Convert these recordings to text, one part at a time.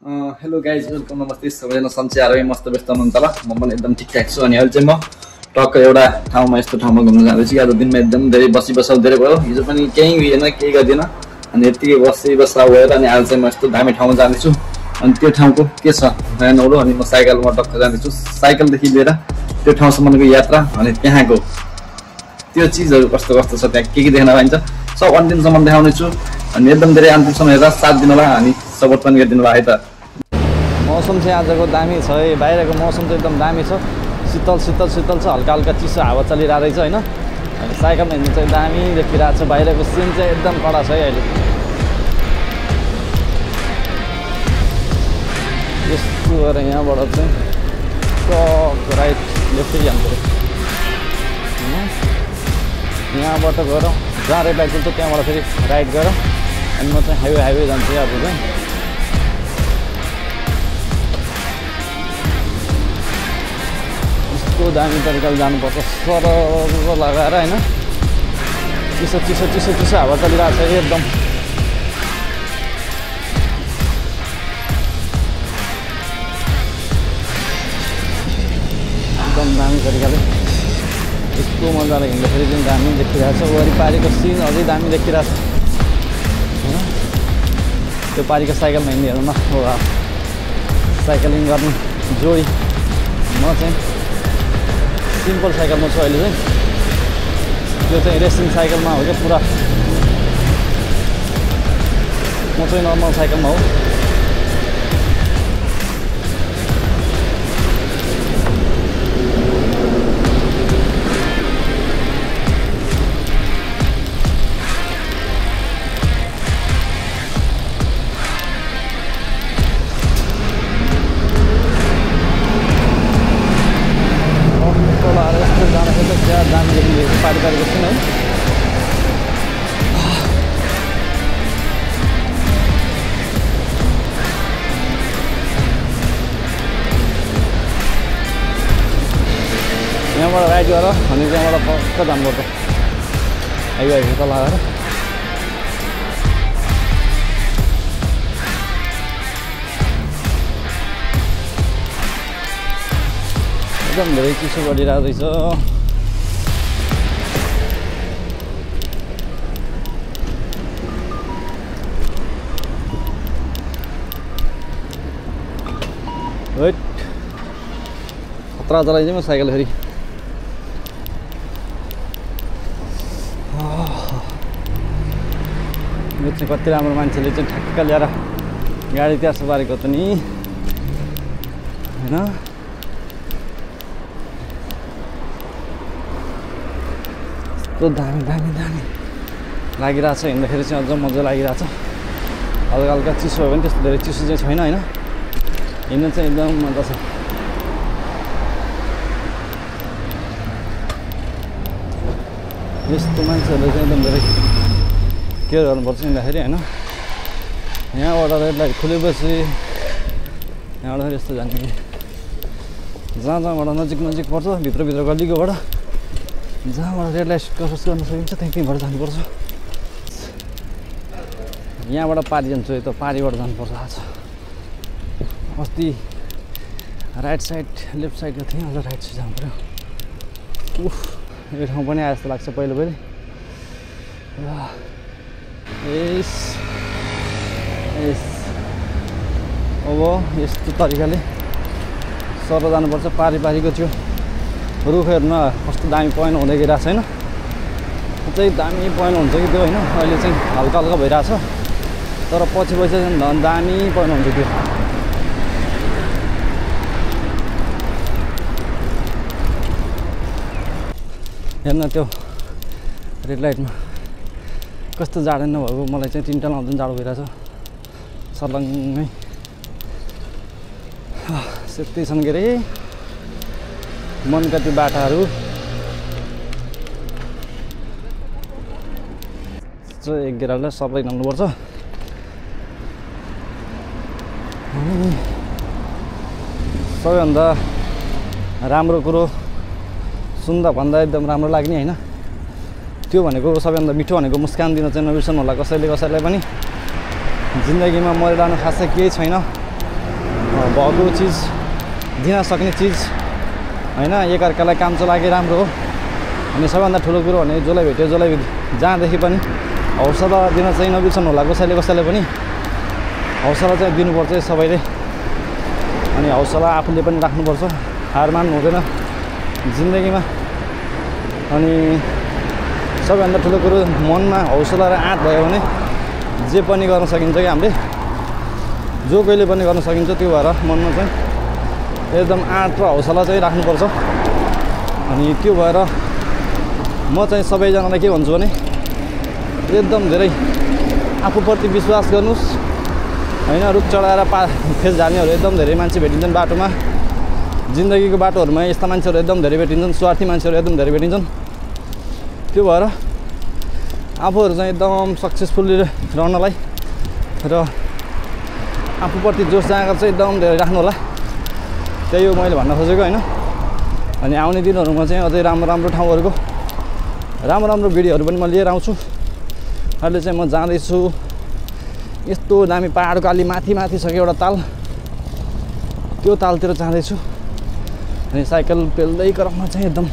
Hello guys welcome नमस्ते सबैजना सन्चै आएर मस्त व्यस्त हुनुहुन्छ होला म पनि एकदम ठिकठाक छु अनि अहिले चाहिँ म टक्क एउटा ठाउँमा यस्तो ठाउँमा घुम्न जाँदैछु आज दिनमा एकदम धेरै बसिबसाउ धेरै भयो हिजो पनि केही उएन केही गर्दिनँ अनि यतिकै बसिबसाउ भएर अनि आज चाहिँ म यस्तो दामी ठाउँमा जाँदैछु अनि त्यो ठाउँको के छ नयाँ नौलो अनि म साइकलमा टक्क जाँदैछु साइकलदेखि लिएर त्यो ठाउँसम्मको यात्रा अनि त्यहाँको त्यो चिजहरू कस्तो कस्तो छ त्यहाँ के देख्न पाइन्छ सब अन्तिमसम्म देखाउने छु अनि एकदम धेरै अन्तिमसम्म हेरेर साथ दिनु होला अनि सपोर्ट पनि गरिदिनु होला है त मौसम चाहिँ आजको दामी छ है बाहिरको मौसम चाहिँ एकदम दामी छ शीतल शीतल शीतल छ हल्का हल्का चिसो हावा चलिरहेको रहेछ होइन अनि साइकलमा हिँड्नु चाहिँ दामी देखिरहेको छ बाहिरको सिन चाहिँ एकदम कडा छ है अहिले यस्तो गरेर यहाँबाट चाहिँ राइट लेफ्टै जानु पऱ्यो यहाँबाट गएर जहाँ रेड लाइट हुन्छ त्यहाँबाट फेरि राइट गएर अनि म चाहिँ हाइवे जान्छु अब चाहिँ यस्तो दामी तरिकाले जानुपर्छ सरर लगाएर होइन चिसो चिसो चिसो चिसो हावा चलिरहेको छ एकदम एकदम दामी तरिकाले यस्तो मजाले हिँड्दाखेरि चाहिँ दामी देखिरहेको छ वरिपरिको सिन अझै दामी देखिरहेको छ होइन त्यो पारिको साइकलमा हिँड्नेहरूमा साइक्लिङ गर्ने जोडी म चाहिँ सिम्पल साइकलमा छु अहिले चाहिँ त्यो चाहिँ रेसिङ साइकलमा हो क्या पुरा म चाहिँ नर्मल साइकलमा हो दामी देखिन्छ पारी पारी बस्छौँ है यहाँबाट राइट गर अनि त्यहाँबाट पक्क जानुपर्छ हाइवे त लगाएर एकदम धेरै चिसो गरिरहेको रहेछ वेट खतरा चलाइदिएँ म साइकल फेरि यो चाहिँ कति राम्रो मान्छेले चाहिँ ठ्याक्क ल्याएर गाडी त्यहाँ पारेको त नि होइन यस्तो दामी दामी दामी लागिरहेछ हिँड्दाखेरि चाहिँ अझ मजा लागिरहेछ हल्का हल्का चिसो भयो भने त्यस्तो धेरै चिसो चाहिँ छैन होइन हिँड्नु चाहिँ एकदम मजा छ यस्तो मान्छेहरूले चाहिँ एकदम धेरै केयर गर्नुपर्छ हिँड्दाखेरि होइन यहाँबाट रेड लाइट खुलेपछि यहाँबाट फेरि यस्तो जान्छ कि जहाँ जहाँबाट नजिक नजिक पर्छ भित्रभित्र गल्लीकोबाट जहाँबाट रेड लाइट क्रस गर्न सकिन्छ त्यहीँबाट जानुपर्छ यहाँबाट पारी जान्छु यता पारीबाट जानुपर्छ आज अस्ति राइट साइड लेफ्ट साइडको थिएँ अझ राइट साइड जानु पऱ्यो उफ यो ठाउँ पनि आए जस्तो लाग्छ पहिलो पहिले यस यस अब यस्तो तरिकाले सर जानुपर्छ पारी पारीको त्यो रुखहरूमा कस्तो दामी पहिरो हुँदै गइरहेको छ होइन चाहिँ दामी पहिरो हुन्छ कि त्यो होइन अहिले चाहिँ हल्का हल्का भइरहेछ तर पछि चाहिँ झन् दामी पहिरो हुन्छ त्यो हेर्न त्यो रेड लाइटमा कस्तो जाडो नभएको मलाई चाहिँ तिनवटा लाउँदा पनि जाडो भइरहेछ सर्लङ्गै सेतै छन् के अरे मनका त्यो बाटाहरू एक गेरालाई सबै लाउनुपर्छ सबैभन्दा राम्रो कुरो सुन्दा भन्दा एकदम राम्रो लाग्ने होइन त्यो भनेको सबैभन्दा मिठो भनेको मुस्कान दिन चाहिँ नबिर्सनु होला कसैले कसैलाई पनि जिन्दगीमा मरिरहनु खासै केही छैन भएको चिज दिन सक्ने चिज होइन, एकअर्कालाई कामको लागि राम्रो हो। अनि सबैभन्दा ठुलो कुरो भने जसलाई भेट्यो जसलाई जहाँदेखि पनि हौसला दिन चाहिँ नबिर्सनु होला। कसैले पनि हौसला चाहिँ दिनुपर्छ सबैले। अनि हौसला आफूले पनि राख्नुपर्छ, हार मान्नु हुँदैन जिन्दगीमा। अनि सबैभन्दा ठुलो कुरो मनमा हौसला र आँट भयो भने जे पनि गर्न सकिन्छ कि हामीले, जो कहिले पनि गर्न सकिन्छ। त्यो भएर मनमा चाहिँ एकदम आँट र हौसला चाहिँ राख्नुपर्छ। अनि त्यो भएर म चाहिँ सबैजनालाई के भन्छु भने एकदम धेरै आफूप्रति विश्वास गर्नुहोस् होइन। रुख चढाएर फेस झार्नेहरू एकदम धेरै मान्छे भेटिन्छन् बाटोमा। जिन्दगीको बाटोहरूमा यस्ता मान्छेहरू एकदम धेरै भेटिन्छन्, स्वार्थी मान्छेहरू एकदम धेरै भेटिन्छन्। त्यो भएर आफूहरू चाहिँ एकदम सक्सेसफुल्ली रहनलाई र आफूप्रति जोस जाँगर चाहिँ एकदम धेरै राख्नु होला। त्यही हो मैले भन्न खोजेको होइन। अनि आउने दिनहरूमा चाहिँ अझै राम्रो ठाउँहरूको राम्रो भिडियोहरू पनि म लिएर आउँछु। अहिले चाहिँ म जाँदैछु यस्तो दामी पाहाडको अलि माथि छ कि एउटा ताल, त्यो तालतिर जाँदैछु। अनि साइकल पेल्दै क्रममा चाहिँ एकदम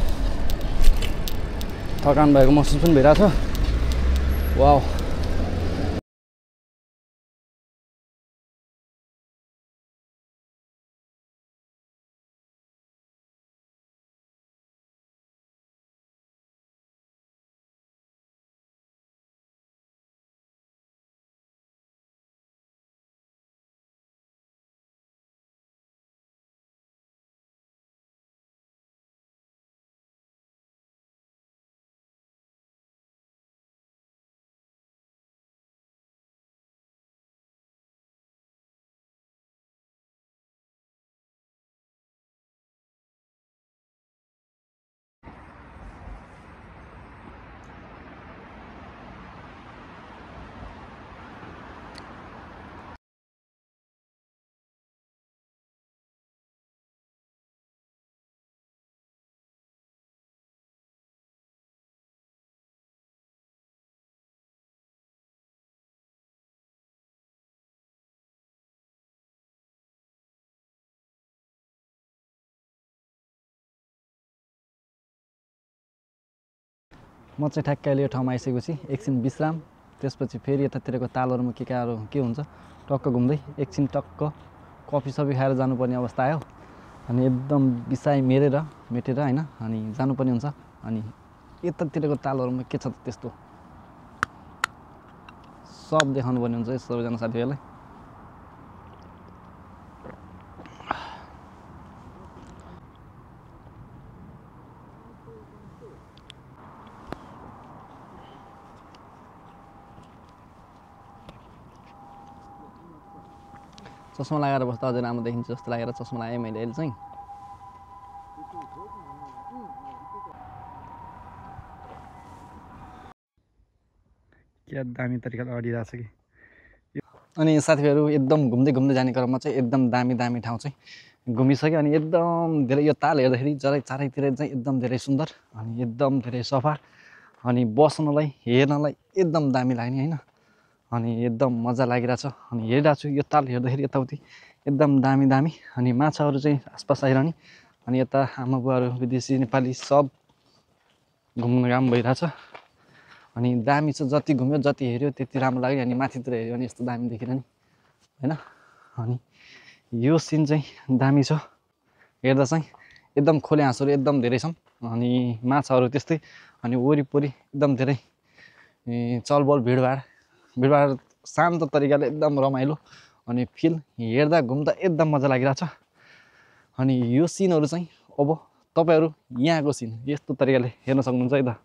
थकान भएको महसुस पनि भइरहेछ। वाउ, म चाहिँ ठ्याक्कै अहिले यो ठाउँमा आइसकेपछि एकछिन विश्राम, त्यसपछि फेरि यतातिरको तालहरूमा के हुन्छ टक्क घुम्दै एकछिन टक्क कफी सफी खाएर जानुपर्ने अवस्था आयो। अनि एकदम बिसाइ मेटेर होइन, अनि जानुपर्ने हुन्छ। अनि यतातिरको तालहरूमा के छ त्यस्तो सब देखाउनु पर्ने हुन्छ सबैजना साथीहरूलाई। चस्मा लगाएर बस्दा अझै राम्रो देखिन्छ जस्तो लागेर चस्मा लगाएँ मैले अहिले चाहिँ। क्या दामी तरिकाले अडिरहेको छ कि। अनि साथीहरू एकदम घुम्दै जाने क्रममा चाहिँ एकदम दामी ठाउँ चाहिँ घुमिसक्यो। अनि एकदम धेरै यो ताल हेर्दाखेरि चारैतिर चाहिँ एकदम धेरै सुन्दर अनि एकदम धेरै सफा अनि बस्नलाई हेर्नलाई एकदम दामी लाग्ने होइन। अनि एकदम मजा लागिरहेछ। अनि हेरिरहेको छु यो ताल हेर्दाखेरि यताउति एकदम दामी अनि माछाहरू चाहिँ आसपास आइरहने। अनि यता आमा बुवाहरू विदेशी नेपाली सब घुमघाम भइरहेछ। अनि दामी छ, जति घुम्यो जति हेऱ्यो त्यति राम्रो लाग्यो। अनि माथितिर हेऱ्यो भने यस्तो दामी देखिरहने होइन। अनि यो सिन चाहिँ दामी छ हेर्दा चाहिँ। एकदम खोले हाँसहरू एकदम धेरै छन् अनि माछाहरू त्यस्तै। अनि वरिपरि एकदम धेरै चलबल भिडभाड शान्त तरिकाले एकदम रमाइलो अनि फिल हेर्दा घुम्दा एकदम मजा लागिरहेछ। अनि यो सिनहरू चाहिँ अब तपाईहरु यहाँको सिन यस्तो तरिकाले हेर्न सक्नुहुन्छ है त।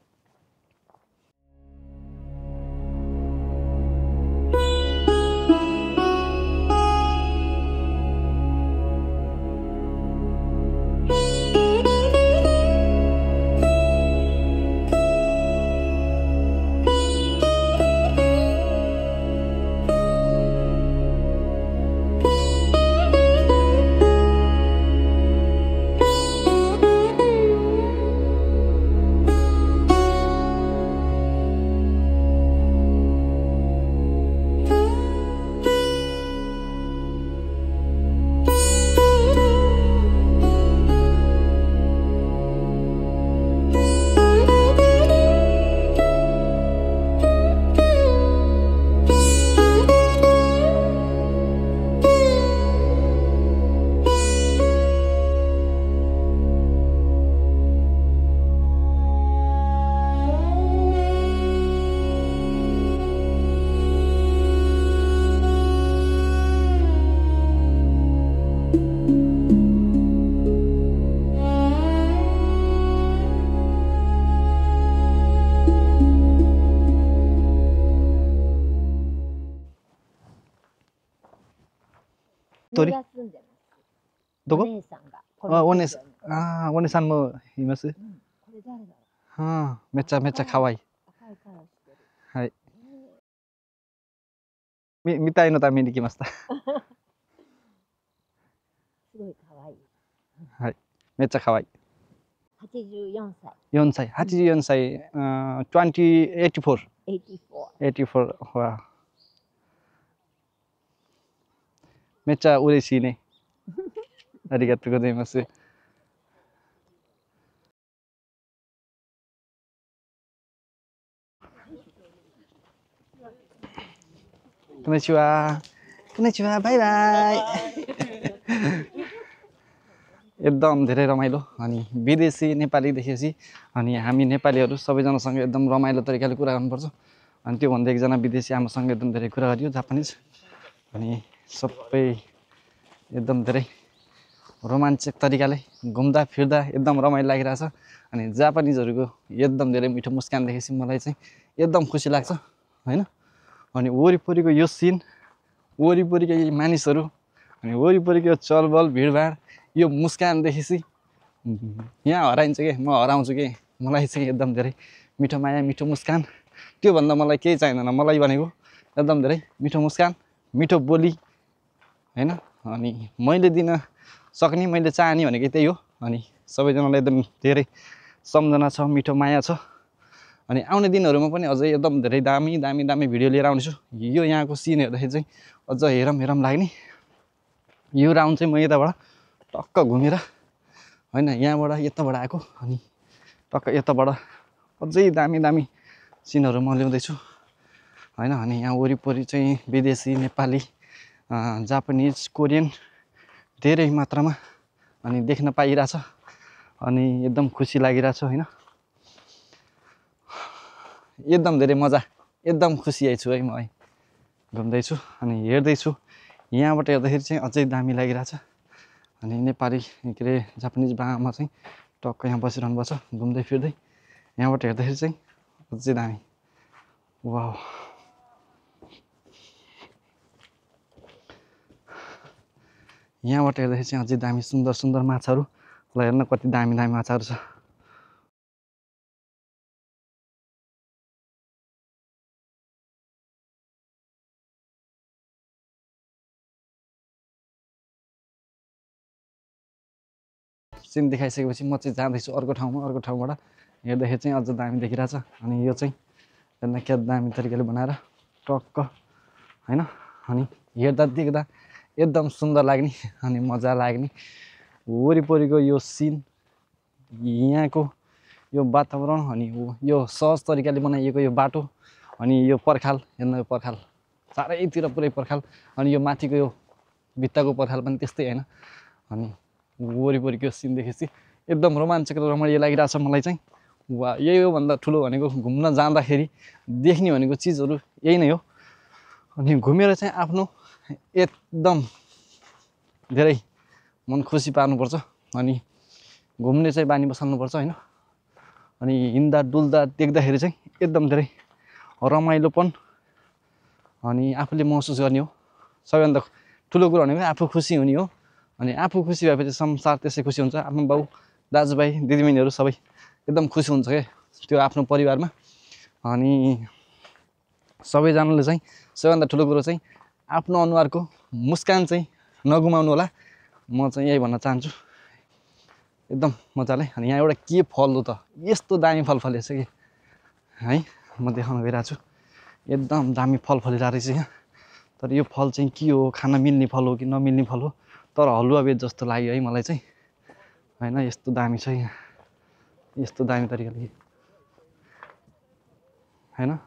鳥に住んでます。どこお姉さんがこのお姉近所にお姉さんもいますこれ誰だろめちゃめちゃ可愛い。う。赤いカラーしてる。はい。見たいのために来ました。すごい可愛い。はい。めっちゃ可愛い。84歳。4歳、84歳、84。84。わめっちゃ嬉しいね。ありがとうございます。こんにちは。こんにちは。バイバイ。एकदम धेरै रमाइलो अनि विदेशी नेपाली देखेपछि अनि हामी नेपालीहरू सबैजनासँग एकदम रमाइलो तरिकाले कुरा गर्नुपर्छ अनि त्योभन्दा एकजना विदेशी आमासँग एकदम धेरै कुरा गरियो जापानिज अनि सबै एकदम धेरै रोमाञ्चक तरिकाले घुम्दा फिर्दा एकदम रमाइलो लागिरहेछ अनि जापानिजहरूको एकदम धेरै मिठो मुस्कान देखेपछि मलाई चाहिँ एकदम खुसी लाग्छ हैन अनि वरिपरिको यो सिन वरिपरिको यी मानिसहरू अनि वरिपरिको यो चलबल भिडभाड यो मुस्कान देखेपछि यहाँ हराइन्छ के म हराउँछु के मलाई चाहिँ एकदम धेरै मिठो माया मिठो मुस्कान त्योभन्दा मलाई केही चाहिँदैन मलाई भनेको एकदम धेरै मिठो मुस्कान मिठो बोली हैन अनि मैले दिन सक्ने मैले चाहने भनेको त्यही हो अनि सबैजनालाई एकदम धेरै सम्झना छ मिठो माया छ अनि आउने दिनहरुमा पनि अझै एकदम धेरै दामी दामी दामी भिडियो लिएर आउँछु यो यहाँको सिन हेर्दाखेरि चाहिँ अझ हेरम लाग्ने यो राउन्ड चाहिँ म यताबाट टक्क घुमेर हैन यहाँबाट यताबाट आएको अनि टक्क यताबाट अझै दामी दामी सिनहरु म ल्याउँदै छु हैन अनि यहाँ वरिपरि चाहिँ विदेशी नेपाली जापानिज कोरियन धेरै मात्रामा अनि देख्न पाइरहेछ अनि एकदम खुसी लागिरहेछ हैन एकदम धेरै मजा एकदम खुसी आइछु है म घुम्दै छु अनि हेर्दै छु यहाँबाट हेर्दाखेरि चाहिँ अझै दामी लागिरहेछ अनि नेपाली के रे जापानिज बामा चाहिँ टक्क यहाँ बसिरहनु पर्छ घुम्दै फिर्दै यहाँबाट हेर्दाखेरि चाहिँ अझै दामी वाउ यहाँबाट हेर्दाखेरि चाहिँ अझै दामी सुन्दर सुन्दर माछाहरु ल हेर्न कति दामी दामी माछाहरु छ सिन देखाइसकेपछि म चाहिँ जाँदैछु अर्को ठाउँबाट हेर्दाखेरि चाहिँ अझ दामी देखिरहेछ अनि यो चाहिँ हेर्न क्या दामी तरिकाले बनाएर टक्क हैन अनि हेर्दा देख्दा एकदम सुन्दर लाग्ने अनि मजा लाग्ने वरिपरिको यो सिन यहाँको यो वातावरण अनि यो सहज तरिकाले बनाइएको यो बाटो अनि यो पर्खाल हेर्न यो पर्खाल चारैतिर पुरै पर्खाल अनि यो माथिको यो भित्ताको पर्खाल पनि त्यस्तै हैन अनि वरिपरिको सिन देखेपछि एकदम रोमाञ्चक र रमाइलो लागिरहेछ मलाई चाहिँ वा यही हो भन्दा ठुलो भनेको घुम्न जाँदाखेरि देख्ने भनेको चीजहरु यही नै हो अनि घुमेर चाहिँ आफ्नो एकदम धेरै मन खुसी पार्नुपर्छ अनि घुम्ने चाहिँ बानी बसाल्नुपर्छ हैन अनि हिँड्दा डुल्दा देख्दाखेरि चाहिँ एकदम धेरै रमाइलोपन अनि आफूले महसुस गर्ने हो सबैभन्दा ठुलो कुरा भनेको आफू खुसी हुने हो अनि आफू खुसी भएपछि संसार त्यसै खुसी हुन्छ आफ्नो बाउ दाजुभाइ दिदीबहिनीहरु सबै एकदम खुसी हुन्छ के त्यो आफ्नो परिवारमा अनि सबैजनाले चाहिँ सबैभन्दा ठुलो कुरो चाहिँ आफ्नो अनुहारको मुस्कान चाहिँ नगुमाउनु होला म चाहिँ यही भन्न चाहन्छु एकदम मजाले अनि यहाँ एउटा के फल हो त यस्तो दामी फल फलेछ के है म देखाउन गइरहेको छु एकदम दामी फल फलिरहेको रहेछ यहाँ तर यो फल चाहिँ के हो खान मिल्ने फल हो कि नमिल्ने फल हो तर हलुवा बेज जस्तो लाग्यो है मलाई चाहिँ हैन यस्तो दामी छ यहाँ यस्तो दामी तरिकाले हैन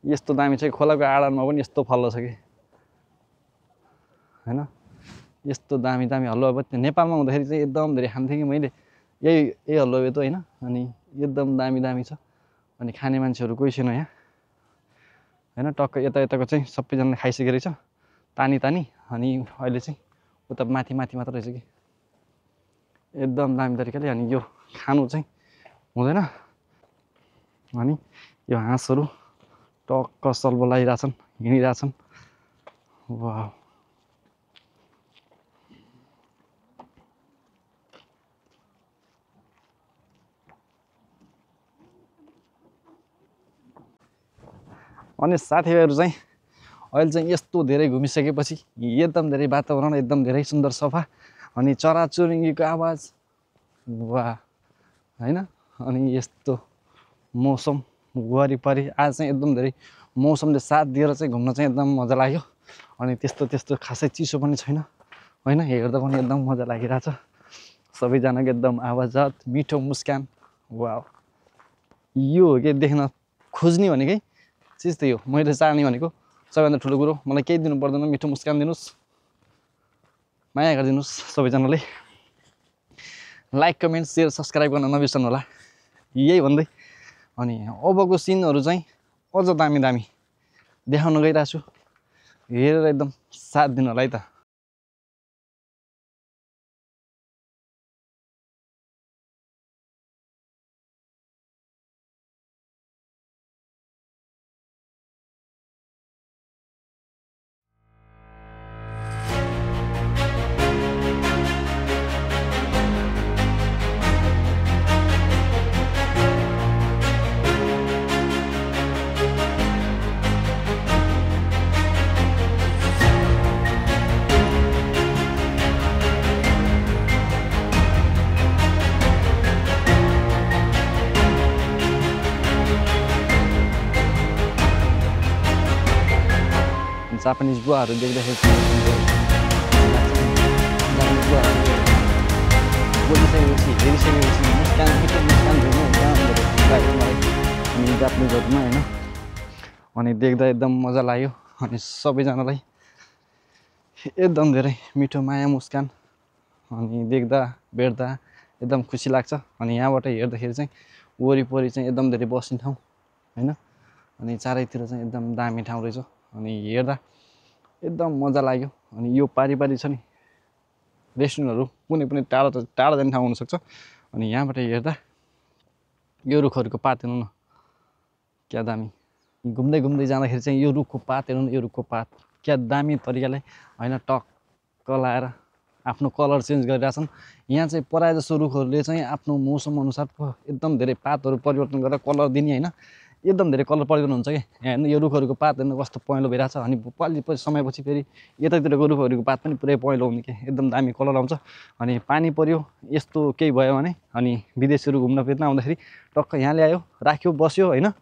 यस्तो दामी छ खोलाको आडामा पनि यस्तो फल छ के हैन यस्तो दामी दामी हलुवा बेज नेपालमा हुँदाखेरि चाहिँ एकदम धेरै खान्थे कि मैले यही हलुवा बेज हो हैन अनि एकदम दामी दामी छ अनि खाने मान्छेहरु कोही छैन यहाँ हैन टक्क यताको चाहिँ सबैजनाले खाइसकेको रहेछ तानी अनि अहिले चाहिँ उता माथि मात्र रहेछ कि एकदम दामी तरिकाले अनि यो खानु चाहिँ हुँदैन अनि यो हाँसहरु टक्क सल्बो लागिरहेछन् हिँडिरहेछन् वाह अनि साथीभाइहरू चाहिँ अहिले चाहिँ यस्तो धेरै घुमिसकेपछि एकदम धेरै वातावरण एकदम धेरै सुन्दर सफा अनि चराचुरुङ्गीको आवाज वाह हैन अनि यस्तो मौसम वरिपरि आज चाहिँ एकदम धेरै मौसमले साथ दिएर चाहिँ घुम्न चाहिँ एकदम मजा लाग्यो अनि त्यस्तो खासै चिसो पनि छैन हैन हेर्दा पनि एकदम मजा लागिरहेछ सबैजनाको एकदम आवाजात मिठो मुस्कान वाव यो हो के देख्न खोज्ने भनेकै चिज त यो मैले चाहने भनेको सबैभन्दा ठुलो कुरो मलाई केही दिनु पर्दैन मिठो मुस्कान दिनुस् माया गरिदिनुस् सबैजनाले लाइक कमेन्ट शेयर सब्स्क्राइब गर्न नबिर्सनु होला यही भन्दै अनि अबको सिनहरू चाहिँ अझ दामी दामी देखाउन गइरहेको छु हेरेर एकदम साथ दिनु होला है त जापानिज बुवाहरू देख्दाखेरि बोलिसकेपछि हेरिसकेपछि मुस्कान मिठो मुस्कान झुम्नु लाग्यो मलाई अनि जापानिजहरूमा होइन अनि देख्दा एकदम मजा लाग्यो अनि सबैजनालाई एकदम धेरै मिठो माया मुस्कान अनि देख्दा भेट्दा एकदम खुसी लाग्छ अनि यहाँबाट हेर्दाखेरि चाहिँ वरिपरि चाहिँ एकदम धेरै बस्ने ठाउँ होइन अनि चारैतिर चाहिँ एकदम दामी ठाउँ रहेछ अनि हेर्दा एकदम मजा लाग्यो अनि यो पारिपारि छ नि रेस्टुरेन्टहरू कुनै पनि टाढा जाने ठाउँ हुनसक्छ अनि यहाँबाट हेर्दा यो रुखहरूको पात हेर्नु न क्या दामी घुम्दै घुम्दै जाँदाखेरि चाहिँ यो रुखको पात हेर्नु न यो रुखको पात क्या दामी तरिकाले होइन टक्क लाएर आफ्नो कलर चेन्ज गरिरहेछन् यहाँ चाहिँ प्रायः जसो रुखहरूले चाहिँ आफ्नो मौसम अनुसार एकदम धेरै पातहरू परिवर्तन गरेर कलर दिने होइन एकदम धेरै कलर परिवर्तन हुन्छ कि हेर्नु यो रुखहरूको पात हेर्नु कस्तो पहेँलो भइरहेछ अनि पछि समयपछि फेरि यतातिरको रुखहरूको पात पनि पुरै पहेँलो हुने कि एकदम दामी कलर आउँछ अनि पानी पर्यो यस्तो केही भयो भने अनि विदेशीहरू घुम्न फिर्न आउँदाखेरि टक्क यहाँ ल्यायो राख्यो बस्यो होइन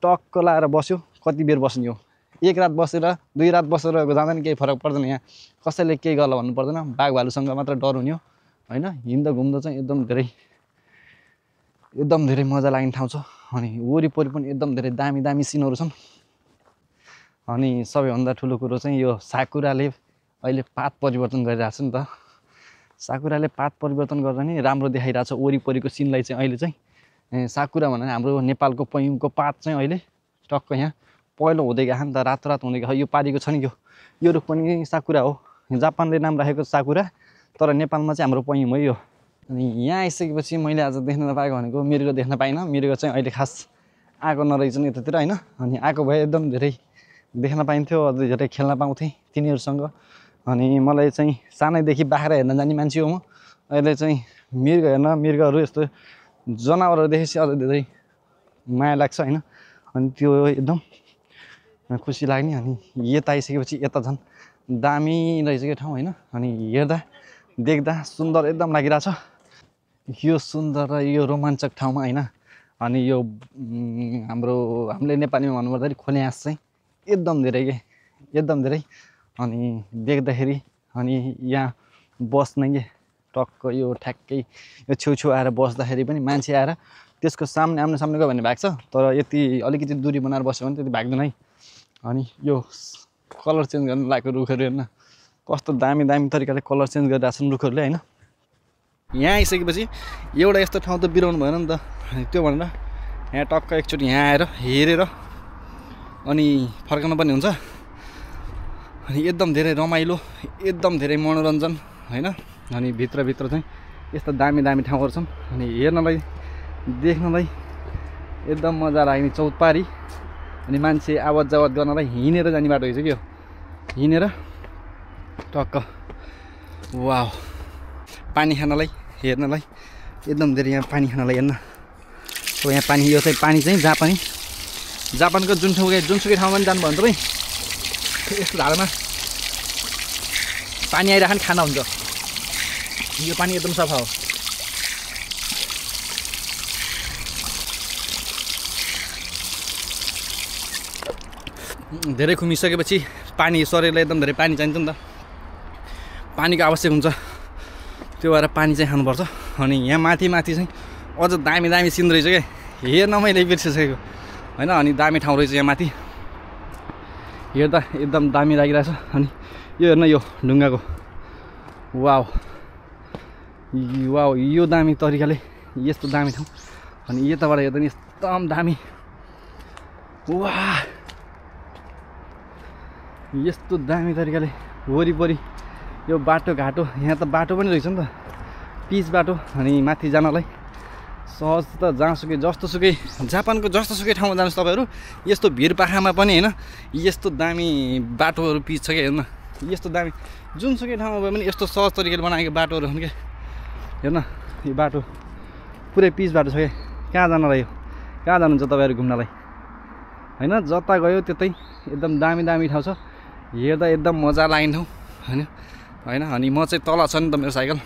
टक्क लाएर बस्यो कति बेर बस्ने हो एक रात बसेर 2 रात बसेर जाँदा नि केही फरक पर्दैन यहाँ कसैले केही गर्ला भन्नु पर्दैन बाघ भालुसँग मात्र डर हुने हो होइन हिँड्दा घुम्दा चाहिँ एकदम धेरै मजा लाग्ने ठाउँ छ अनि वरिपरि पनि एकदम धेरै दामी दामी सिनहरू छन् अनि सबैभन्दा ठुलो कुरो चाहिँ यो साकुराले अहिले पात परिवर्तन गरिरहेछ नि त साकुराले पात परिवर्तन गर्दा नि राम्रो देखाइरहेछ वरिपरिको सिनलाई चाहिँ अहिले चाहिँ साकुरा भनेर हाम्रो नेपालको पयौँको पात चाहिँ अहिले टक्क यहाँ पहिलो हुँदै गएको नि त रातो हुँदै गएको यो पारिको छ नि यो रुख पनि साकुरा हो जापानले नाम राखेको साकुरा तर नेपालमा चाहिँ हाम्रो पयौँ हो यो अनि यहाँ आइसकेपछि मैले आज देख्न नपाएको भनेको मृग देख्न पाइनँ मृग चाहिँ अहिले खास आएको नरहेछ नि यतातिर होइन अनि आएको भए एकदम धेरै देख्न पाइन्थ्यो अझ धेरै खेल्न पाउँथेँ तिनीहरूसँग अनि मलाई चाहिँ सानैदेखि बाख्रा हेर्न जाने मान्छे हो म अहिले चाहिँ मृगहरू यस्तो जनावरहरू देखेपछि अझ धेरै माया लाग्छ होइन अनि त्यो एकदम खुसी लाग्ने अनि यता आइसकेपछि यता झन् दामी रहेछ क्या ठाउँ होइन अनि हेर्दा देख्दा सुन्दर एकदम लागिरहेछ यो सुन्दर र यो रोमाञ्चक ठाउँमा होइन अनि यो हामीले नेपालीमा भन्नुपर्दाखेरि खोले हाँस चाहिँ एकदम धेरै अनि देख्दाखेरि अनि यहाँ बस्न के टक्क यो ठ्याक्कै यो छेउछेउ आएर बस्दाखेरि पनि मान्छे आएर त्यसको आम्ने सामने गयो भने भाग्छ तर यति अलिकति दूरी बनाएर बस्यो भने त्यति भाग्दैन है अनि यो कलर चेन्ज गर्न लागेको रुखहरू हेर्न कस्तो दामी तरिकाले कलर चेन्ज गरिरहेछन् रुखहरूले होइन यहाँ आइसकेपछि एउटा यस्तो ठाउँ त बिराउनु भएन नि त त्यो भनेर यहाँ टक्क एकचोटि यहाँ आएर हेरेर अनि फर्कनु पनि हुन्छ अनि एकदम धेरै रमाइलो एकदम धेरै मनोरञ्जन होइन अनि भित्र चाहिँ यस्तो दामी ठाउँहरू छन् अनि हेर्नलाई देख्नलाई एकदम मजा लाग्ने चौतारी अनि मान्छे आवत जावत गर्नलाई हिँडेर जाने बाटो रहेछ कि यो हिँडेर टक्क वाव पानी खानलाई हेर्नलाई एकदम धेरै यहाँ पानी खानलाई हेर्न सो यहाँ पानी यो चाहिँ पानी चाहिँ जहाँ पनि जापानको जुनसुकै ठाउँमा पनि जानुभयो भने तपाईँ यस्तो धारामा पानी आइराख्ने खाना हुन्छ। यो पानी एकदम सफा हो। धेरै घुमिसकेपछि पानी शरीरलाई एकदम धेरै पानी चाहिन्छ नि त, पानीको आवश्यक हुन्छ। त्यो भएर पानी चाहिँ खानुपर्छ। अनि यहाँ माथि चाहिँ अझ दामी सिन रहेछ क्या, हेर्न मैले बिर्सिसकेको होइन। अनि दामी ठाउँ रहेछ यहाँ माथि, हेर्दा एकदम दामी लागिरहेछ। अनि यो हेर्न यो ढुङ्गाको वाउ यो दामी तरिकाले यस्तो दामी ठाउँ। अनि यताबाट हेर्दा नि एकदम दामी वाह, यस्तो दामी तरिकाले वरिपरि यो बाटोघाटो। यहाँ त बाटो पनि रहेछ नि त, पिच बाटो। अनि माथि जानलाई सहज त जहाँसुकै जस्तोसुकै जापानको जस्तोसुकै ठाउँमा जानुहोस् तपाईँहरू, यस्तो भिरपाखामा पनि होइन यस्तो दामी बाटोहरू पिच छ क्या। हेर्न यस्तो दामी जुनसुकै ठाउँमा भए पनि यस्तो सहज तरिकाले बनाएको बाटोहरू हुन् क्या। हेर्न यो बाटो पुरै पिच बाटो छ क्या। कहाँ जान रह्यो, कहाँ जानुहुन्छ तपाईँहरू घुम्नलाई होइन? जता गयो त्यतै एकदम दामी ठाउँ छ, हेर्दा एकदम मजा लाग्ने ठाउँ होइन। अनि म चाहिँ तल छ नि त मेरो साइकल।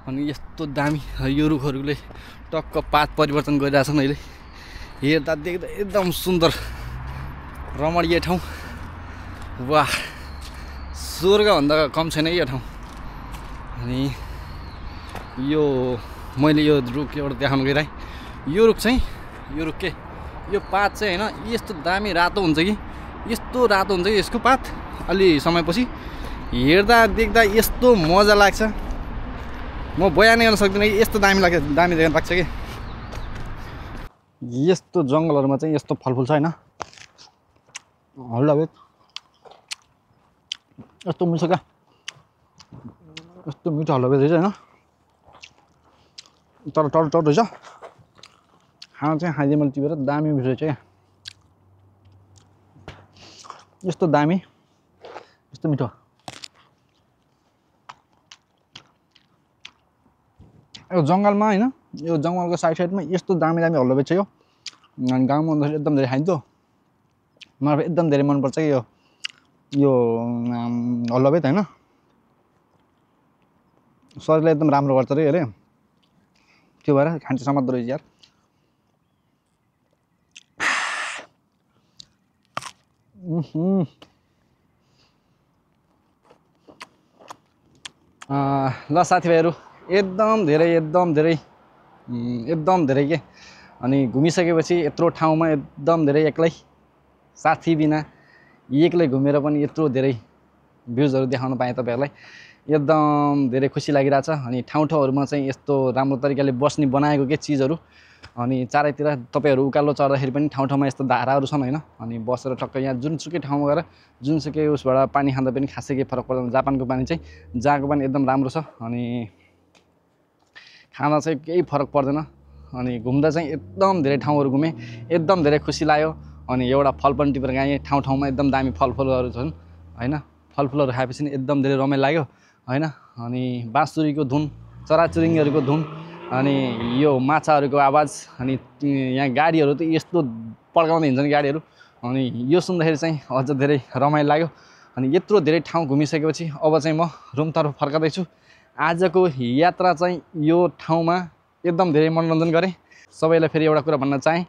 अनि यस्तो दामी यो रुखहरूले टक्क पात परिवर्तन गरिरहेछन् अहिले, हेर्दा देख्दा एकदम सुन्दर रमणीय ठाउँ। वाह, स्वर्गभन्दा कम छैन यो ठाउँ। अनि यो मैले यो रुख एउटा देखाउनु गइरहेँ। यो रुख के यो पात चाहिँ होइन यस्तो दामी रातो हुन्छ कि, यस्तो रातो हुन्छ कि यसको पात। अलि समयपछि हेर्दा देख्दा यस्तो मजा लाग्छ, म बयानै गर्न सक्दिनँ कि यस्तो दामी लाग्छ कि। यस्तो जङ्गलहरूमा चाहिँ यस्तो फलफुल छ होइन, हल्ला यस्तो मिठो क्या, यस्तो मिठो हल्ला रहेछ होइन। तर टट रहेछ, खाना चाहिँ खाइदिएँ मैले टिपेर, दामी मिठो रहेछ क्या। यस्तो दामी यस्तो मिठो। यो जङ्गलमा होइन, यो जङ्गलको साइडमा यस्तो दामी हल्ला बेच्छ यो। अनि गाउँमा एकदम धेरै खाइन्छ। मलाई एकदम धेरै मनपर्छ कि यो हल्ला बेच होइन, शरीरलाई एकदम राम्रो गर्छ अरे अरे, त्यो भएर खान्छ समात्दो रहेछ यार। ल साथीभाइहरू, एकदम धेरै के अनि घुमिसकेपछि यत्रो ठाउँमा एकदम धेरै एक्लै, साथी बिना एक्लै घुमेर पनि यत्रो धेरै भ्युजहरू देखाउन पाएँ तपाईँहरूलाई, एकदम धेरै खुसी लागिरहेछ। अनि ठाउँहरूमा चाहिँ यस्तो राम्रो तरिकाले बस्ने बनाएको के चिजहरू। अनि चारैतिर तपाईँहरू उकालो चढ्दाखेरि पनि ठाउँमा यस्तो धाराहरू छन् होइन। अनि बसेर टक्क यहाँ जुनसुकै ठाउँमा गएर जुनसुकै उसबाट पानी खाँदा पनि खासै केही फरक पर्दैन। जापानको पानी चाहिँ जहाँको पनि एकदम राम्रो छ, अनि खाना चाहिँ केही फरक पर्दैन। अनि घुम्दा चाहिँ एकदम धेरै ठाउँहरू घुमेँ, एकदम धेरै खुसी लाग्यो। अनि एउटा फल पनि टिपेर गएँ, ठाउँमा एकदम दामी फलफुलहरू छन् होइन। फलफुलहरू खाएपछि एकदम धेरै रमाइलो लाग्यो होइन। अनि बाँसुरीको धुन, चराचुरुङ्गीहरूको धुन, अनि यो माछाहरूको आवाज, अनि यहाँ गाडीहरू त यस्तो पड्काउँदै हिँड्छन् गाडीहरू। अनि यो सुन्दाखेरि चाहिँ अझ धेरै रमाइलो लाग्यो। अनि यत्रो धेरै ठाउँ घुमिसकेपछि अब चाहिँ म रुमतर्फ फर्काउँदैछु। आजको यात्रा चाहिँ यो ठाउँमा एकदम धेरै मनोरञ्जन गरेँ। सबैलाई फेरि एउटा कुरा भन्न चाहेँ,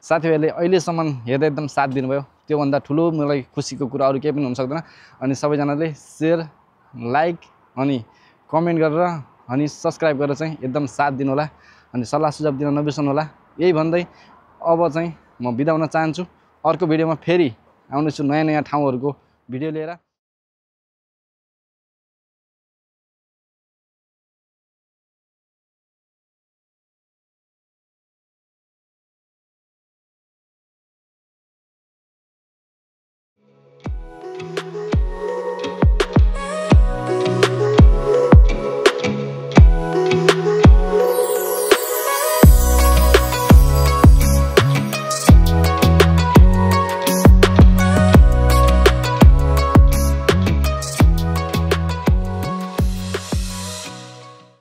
साथीभाइले अहिलेसम्म हेर्दै एकदम साथ दिनुभयो, त्योभन्दा ठुलो मलाई खुसीको कुरा अरू केही पनि हुन सक्दैन। अनि सबैजनाले सेयर, लाइक अनि कमेन्ट गरेर अनि सब्सक्राइब गरेर चाहिँ एकदम साथ दिनु होला। अनि सल्लाह सुझाव दिन नबिर्सनु होला। यही भन्दै अब चाहिँ म बिदा हुन चाहन्छु। अर्को भिडियोमा फेरि आउनेछु नयाँ ठाउँहरूको भिडियो लिएर।